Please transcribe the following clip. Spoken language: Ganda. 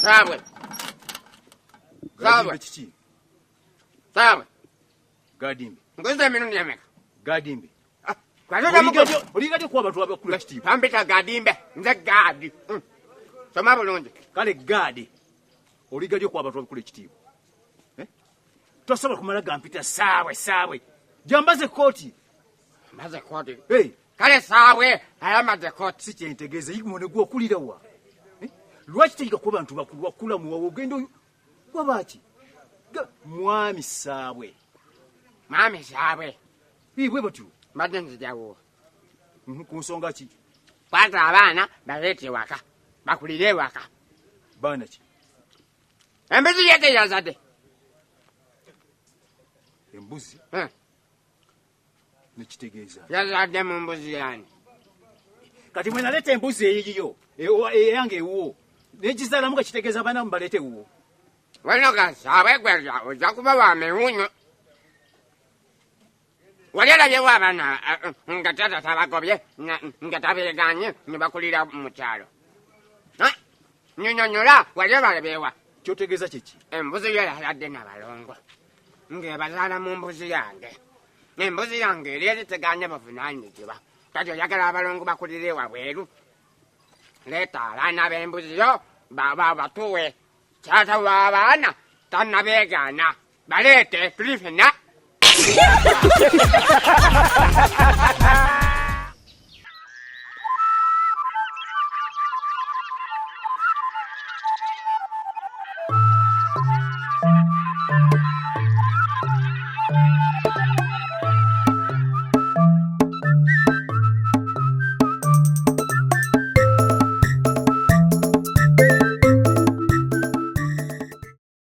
Sabwe. Gadimbe chichi. Sabwe. Gadimbe. Ngoze minu nyameka. Gadimbe. Oligadi kwa bantu abakula kitiibwa. Pambita gadimbe. Nze gadi. Soma bulungi. Kale gadi. Oligadi kwa bantu abakula kitiibwa. Tosaba kumala gampita sawe. Jambaze koti. Maze koti. Hey. Kale sawe ayamaze koti. Si kyentegeeza yimone gwo kulira wa. Lwaki teyiga kuba bantu bakula mu ogendo wabaki. Mwami sawe. Mami sawe. Bwe batyo. Mbadde nzijawo. Ku nsonga ki? Kwata abaana baleete waka. Bakulire waka. Baana ki? Embuzi yake yazadde. Embuzi? Nekitegeeza. Yazadde mu mbuzi yani. Kati mwe naleta embuzi eyiyo. Eyange ewuwo. Nejizala muga kitegeeza bana mbalete ewuwo. Wano gasawe gweza ojja kuba wa mewunyo. Walirabye w'abaana nga tata tabagobye nga tabeeganye ne bakulira mu kyalo. Nnyonnyola wali balabeewa. Kyotegeeza kiki? Embuzi yo yaladde n'abalongo. Ng'ebazaala mu mbuzi yange. Embuzi yange eri eriteganye bavunaanyizibwa. Kati oyagala abalongo bakulire wabweru. Leeta abaana b'embuzi yo batuwe. Taata w'abaana tannabeegaana. Baleete tuli ffenna.